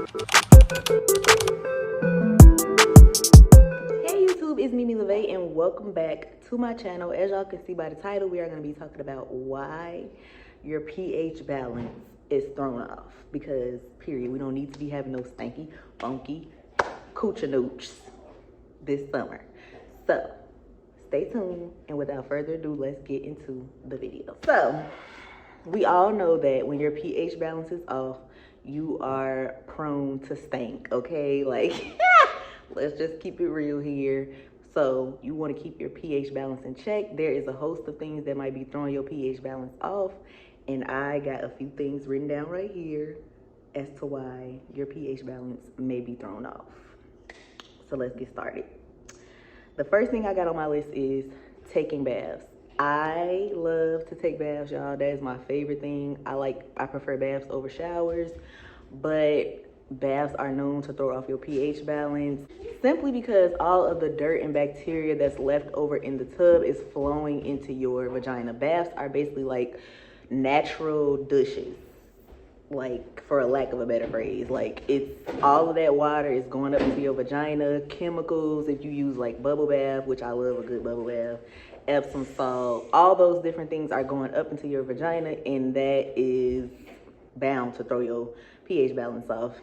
Hey YouTube, it's Mimi LeVay and welcome back to my channel. As y'all can see by the title, we are going to be talking about why your pH balance is thrown off. Because, period, we don't need to be having no stanky, funky coochie-noochs this summer. So, stay tuned, and without further ado, let's get into the video. So, we all know that when your pH balance is off, you are prone to stink, okay? Like, let's just keep it real here. So you want to keep your pH balance in check. There is a host of things that might be throwing your pH balance off, and I got a few things written down right here as to why your pH balance may be thrown off. So let's get started. The first thing I got on my list is taking baths. I love to take baths, y'all. That is my favorite thing. I prefer baths over showers, but baths are known to throw off your pH balance simply because all of the dirt and bacteria that's left over in the tub is flowing into your vagina. Baths are basically like natural douches, like, for a lack of a better phrase. Like, it's all of that water is going up into your vagina. Chemicals, if you use like bubble bath, which I love a good bubble bath, Epsom salt, all those different things are going up into your vagina, and that is bound to throw your pH balance off.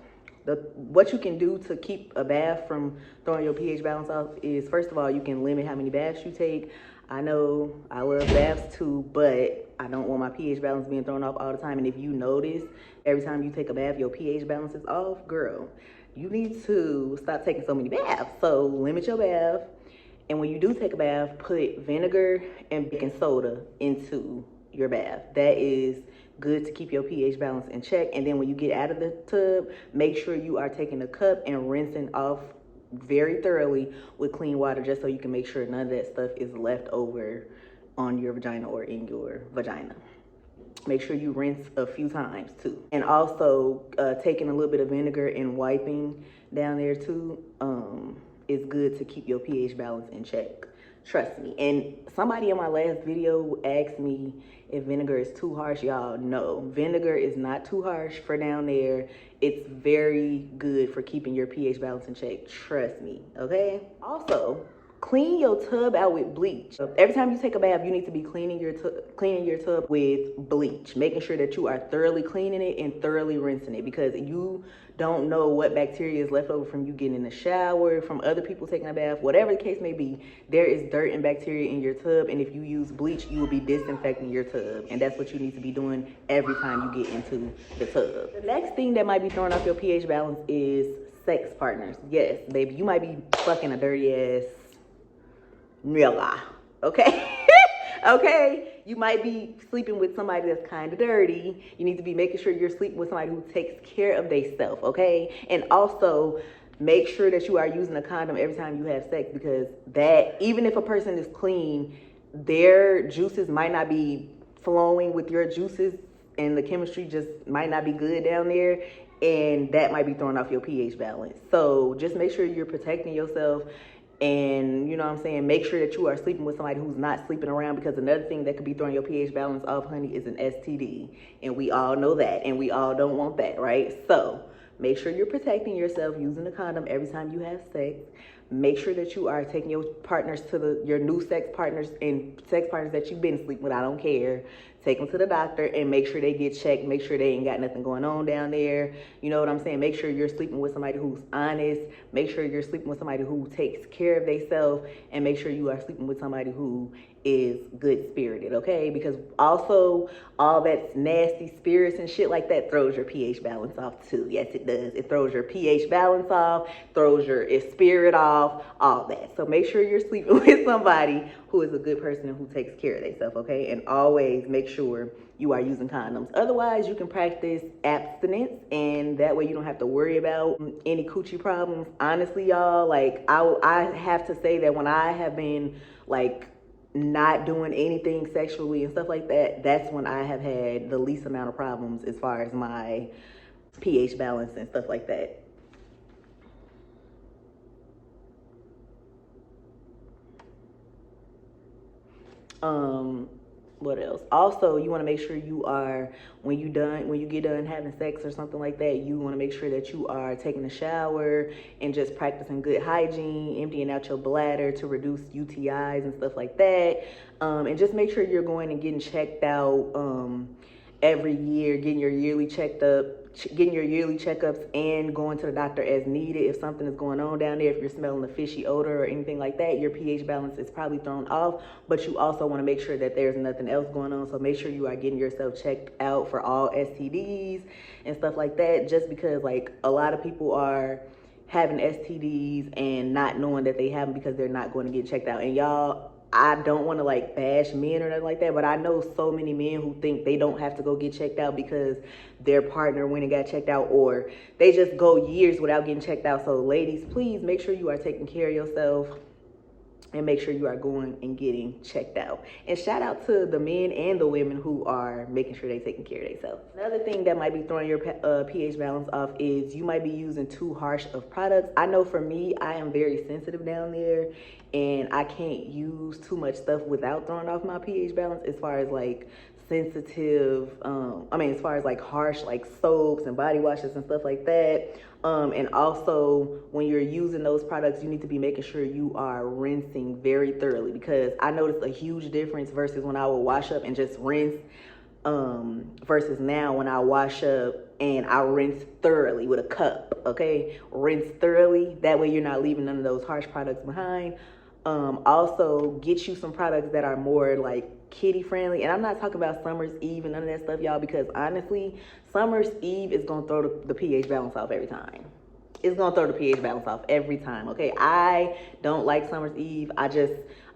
What you can do to keep a bath from throwing your pH balance off is, first of all, you can limit how many baths you take. I know I love baths too, but I don't want my pH balance being thrown off all the time. And if you notice every time you take a bath, your pH balance is off, girl, you need to stop taking so many baths. So limit your bath. And when you do take a bath, put vinegar and baking soda into your bath. That is good to keep your pH balance in check. And then when you get out of the tub, make sure you are taking a cup and rinsing off very thoroughly with clean water, just so you can make sure none of that stuff is left over on your vagina or in your vagina. Make sure you rinse a few times too. And also taking a little bit of vinegar and wiping down there too is good to keep your pH balance in check. Trust me. And somebody in my last video asked me if vinegar is too harsh. Y'all, no, vinegar is not too harsh for down there. It's very good for keeping your pH balance in check. Trust me, okay? Also, clean your tub out with bleach. Every time you take a bath, you need to be cleaning your tub with bleach, making sure that you are thoroughly cleaning it and thoroughly rinsing it, because you don't know what bacteria is left over from you getting in the shower, from other people taking a bath, whatever the case may be. There is dirt and bacteria in your tub, and if you use bleach, you will be disinfecting your tub, and that's what you need to be doing every time you get into the tub. The next thing that might be throwing off your pH balance is sex partners. Yes, baby, you might be fucking a dirty ass nigga, okay? Okay, you might be sleeping with somebody that's kind of dirty. You need to be making sure you're sleeping with somebody who takes care of themselves, okay? And also, make sure that you are using a condom every time you have sex, because that, even if a person is clean, their juices might not be flowing with your juices, and the chemistry just might not be good down there, and that might be throwing off your pH balance. So just make sure you're protecting yourself. And, you know what I'm saying, make sure that you are sleeping with somebody who's not sleeping around, because another thing that could be throwing your pH balance off, honey, is an STD. And we all know that, and we all don't want that, right? So make sure you're protecting yourself using a condom every time you have sex. Make sure that you are taking your partners to your new sex partners and sex partners that you've been sleeping with, I don't care. Take them to the doctor and make sure they get checked. Make sure they ain't got nothing going on down there. You know what I'm saying? Make sure you're sleeping with somebody who's honest. Make sure you're sleeping with somebody who takes care of themselves. And make sure you are sleeping with somebody who is good-spirited, okay? Because also, all that nasty spirits and shit like that throws your pH balance off too. Yes, it does. It throws your pH balance off, throws your spirit off, all that. So make sure you're sleeping with somebody who is a good person and who takes care of themselves, okay? And always make sure you are using condoms. Otherwise, you can practice abstinence, and that way you don't have to worry about any coochie problems. Honestly, y'all, like, I have to say that when I have been, like, not doing anything sexually and stuff like that, that's when I have had the least amount of problems as far as my pH balance and stuff like that. What else? Also, you want to make sure you are, when you get done having sex or something like that, you want to make sure that you are taking a shower and just practicing good hygiene, emptying out your bladder to reduce UTIs and stuff like that. And just make sure you're going and getting checked out every year, getting your yearly checkups and going to the doctor as needed. If something is going on down there, if you're smelling a fishy odor or anything like that, your pH balance is probably thrown off. But you also want to make sure that there's nothing else going on. So make sure you are getting yourself checked out for all STDs and stuff like that, just because like a lot of people are having STDs and not knowing that they have them because they're not going to get checked out. And y'all, I don't want to like bash men or nothing like that, but I know so many men who think they don't have to go get checked out because their partner went and got checked out, or they just go years without getting checked out. So ladies, please make sure you are taking care of yourself and make sure you are going and getting checked out. And shout out to the men and the women who are making sure they're taking care of themselves. Another thing that might be throwing your pH balance off is you might be using too harsh of products. I know for me, I am very sensitive down there and I can't use too much stuff without throwing off my pH balance, as far as like sensitive, as far as like harsh like soaps and body washes and stuff like that. And also when you're using those products, you need to be making sure you are rinsing very thoroughly, because I noticed a huge difference versus when I would wash up and just rinse, versus now when I wash up and I rinse thoroughly with a cup. Okay, rinse thoroughly, that way you're not leaving none of those harsh products behind. Also get you some products that are more like kiddie friendly, and I'm not talking about Summer's Eve and none of that stuff, y'all, because honestly, Summer's Eve is gonna throw the pH balance off every time. It's gonna throw the pH balance off every time. Okay, I don't like Summer's Eve.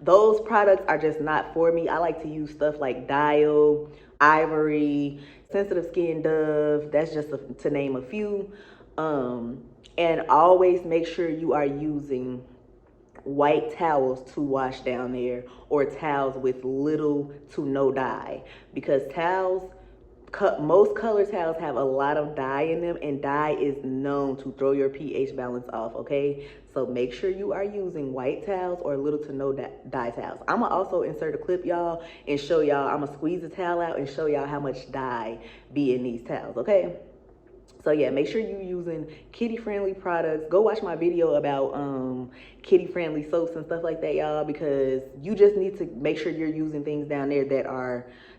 Those products are just not for me. I like to use stuff like Dial, Ivory, Sensitive Skin Dove. That's just to name a few. And always make sure you are using white towels to wash down there, or towels with little to no dye, because most color towels have a lot of dye in them, and dye is known to throw your pH balance off. Okay, so make sure you are using white towels or little to no dye towels. I'm gonna also insert a clip, y'all, and show y'all. I'm gonna squeeze the towel out and show y'all how much dye be in these towels. Okay, so yeah, make sure you're using kiddie-friendly products. Go watch my video about kiddie-friendly soaps and stuff like that, y'all, because you just need to make sure you're using things down there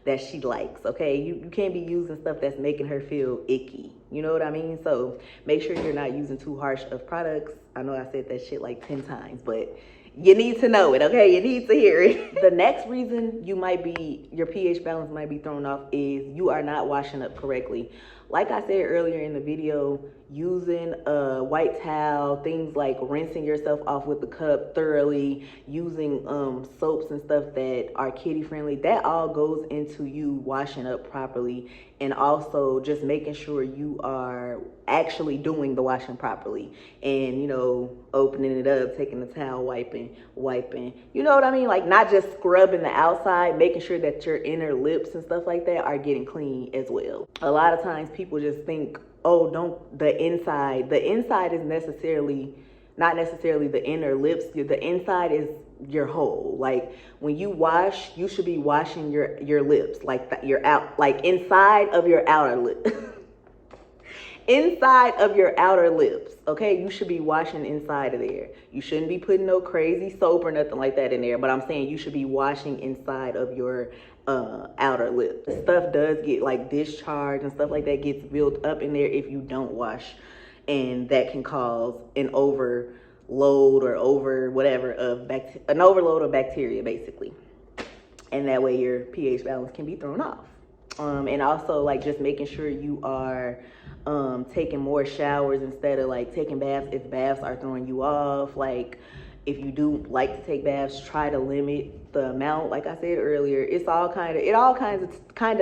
that she likes, okay? You can't be using stuff that's making her feel icky. You know what I mean? So make sure you're not using too harsh of products. I know I said that shit like 10 times, but you need to know it, okay? You need to hear it. The next reason your pH balance might be thrown off is you are not washing up correctly. Like I said earlier in the video, using a white towel, things like rinsing yourself off with the cup thoroughly, using soaps and stuff that are kiddie friendly, that all goes into you washing up properly, and also just making sure you are actually doing the washing properly, and, you know, opening it up, taking the towel, wiping, you know what I mean? Like, not just scrubbing the outside, making sure that your inner lips and stuff like that are getting clean as well. A lot of times people just think, oh, the inside is not necessarily the inner lips. The inside is your whole. Like, when you wash, you should be washing your lips, like inside of your outer lip. Inside of your outer lips, okay? You should be washing inside of there. You shouldn't be putting no crazy soap or nothing like that in there, but I'm saying you should be washing inside of your outer lip. Stuff does get like discharge and stuff like that gets built up in there if you don't wash, and that can cause an overload of bacteria, basically, and that way your pH balance can be thrown off. And also, like, just making sure you are taking more showers instead of like taking baths if baths are throwing you off. Like, if you do like to take baths, try to limit the amount. Like I said earlier, it all kind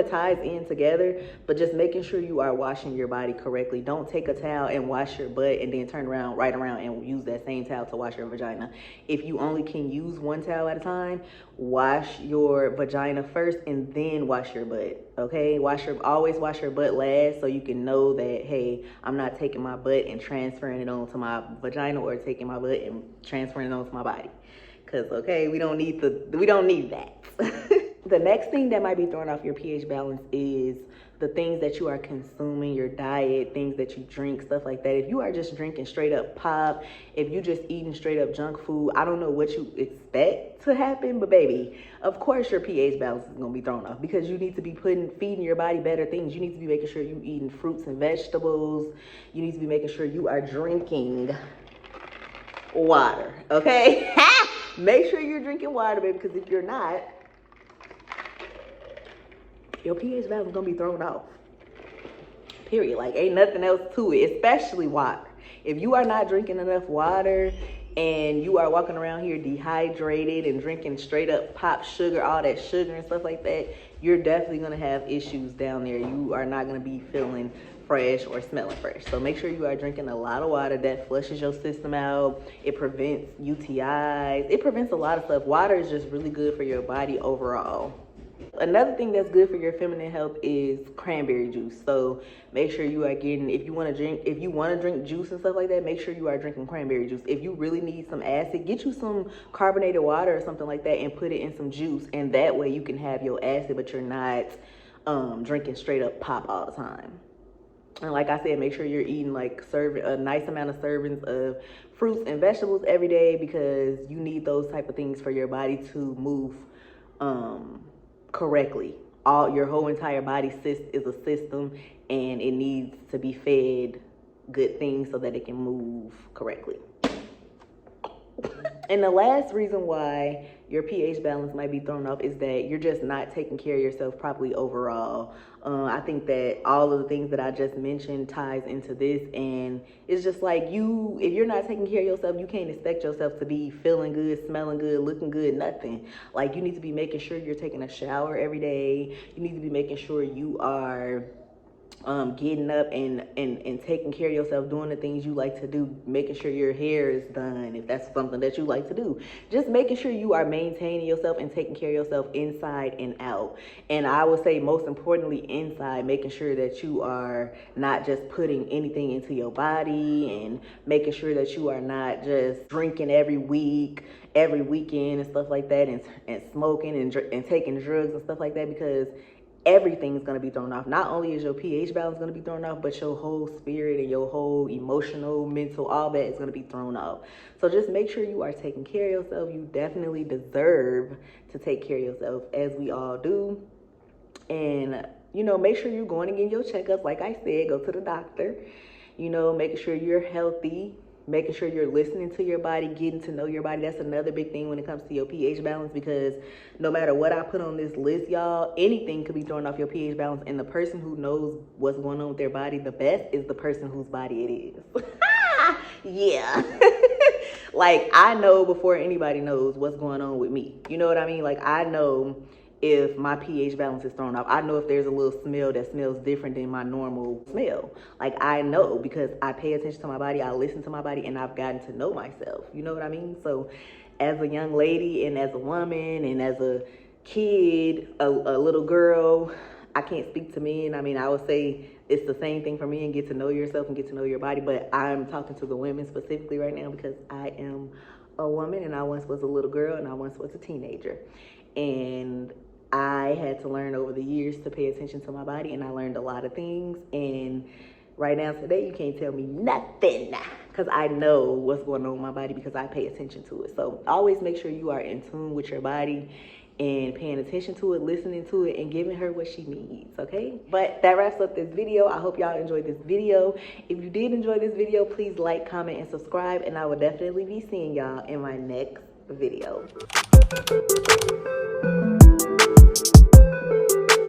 of ties in together, but just making sure you are washing your body correctly. Don't take a towel and wash your butt and then turn right around and use that same towel to wash your vagina. If you only can use one towel at a time, wash your vagina first and then wash your butt. Okay, always wash your butt last, so you can know that, hey, I'm not taking my butt and transferring it onto my vagina, or taking my butt and transferring it onto my body. Because, okay, we don't need that. The next thing that might be throwing off your pH balance is the things that you are consuming, your diet, things that you drink, stuff like that. If you are just drinking straight up pop, if you just eating straight up junk food, I don't know what you expect to happen, but baby, of course your pH balance is gonna be thrown off because you need to be feeding your body better things. You need to be making sure you eating fruits and vegetables. You need to be making sure you are drinking water, okay? Make sure you're drinking water, baby, because if you're not, your pH balance is gonna be thrown off. Period. Like, ain't nothing else to it, especially water. If you are not drinking enough water and you are walking around here dehydrated and drinking straight up pop sugar, all that sugar and stuff like that, you're definitely gonna have issues down there. You are not gonna be feeling fresh or smelling fresh. So make sure you are drinking a lot of water. That flushes your system out. It prevents UTIs. It prevents a lot of stuff. Water is just really good for your body overall. Another thing that's good for your feminine health is cranberry juice. So make sure you are getting, if you want to drink juice and stuff like that, make sure you are drinking cranberry juice. If you really need some acid, get you some carbonated water or something like that and put it in some juice, and that way you can have your acid, but you're not drinking straight up pop all the time. And like I said, make sure you're eating like a nice amount of servings of fruits and vegetables every day, because you need those type of things for your body to move correctly. Your whole entire body is a system, and it needs to be fed good things so that it can move correctly. And the last reason why your pH balance might be thrown off is that you're just not taking care of yourself properly overall. I think that all of the things that I just mentioned ties into this, and it's just like if you're not taking care of yourself, you can't expect yourself to be feeling good, smelling good, looking good, nothing. Like, you need to be making sure you're taking a shower every day. You need to be making sure you are getting up and taking care of yourself, doing the things you like to do, making sure your hair is done if that's something that you like to do. Just making sure you are maintaining yourself and taking care of yourself inside and out. And I would say most importantly inside, making sure that you are not just putting anything into your body, and making sure that you are not just drinking every week, every weekend and stuff like that, and smoking and taking drugs and stuff like that, because everything's going to be thrown off. Not only is your pH balance going to be thrown off, but your whole spirit and your whole emotional, mental, all that is going to be thrown off. So just make sure you are taking care of yourself. You definitely deserve to take care of yourself, as we all do. And, make sure you're going and getting your checkups. Like I said, go to the doctor, making sure you're healthy, making sure you're listening to your body, getting to know your body. That's another big thing when it comes to your pH balance, because no matter what I put on this list, y'all, anything could be throwing off your pH balance. And the person who knows what's going on with their body the best is the person whose body it is. Yeah. Like, I know before anybody knows what's going on with me. You know what I mean? Like, I know if my pH balance is thrown off. I know if there's a little smell that smells different than my normal smell. Like, I know, because I pay attention to my body, I listen to my body, and I've gotten to know myself. You know what I mean? So as a young lady and as a woman and as a kid, a little girl, I can't speak to men. I mean, I would say it's the same thing for me, and get to know yourself and get to know your body. But I'm talking to the women specifically right now, because I am a woman, and I once was a little girl, and I once was a teenager. And I had to learn over the years to pay attention to my body, and I learned a lot of things. And right now, today, you can't tell me nothing, because I know what's going on with my body, because I pay attention to it. So always make sure you are in tune with your body and paying attention to it, listening to it, and giving her what she needs, okay? But that wraps up this video. I hope y'all enjoyed this video. If you did enjoy this video, please like, comment, and subscribe, and I will definitely be seeing y'all in my next video.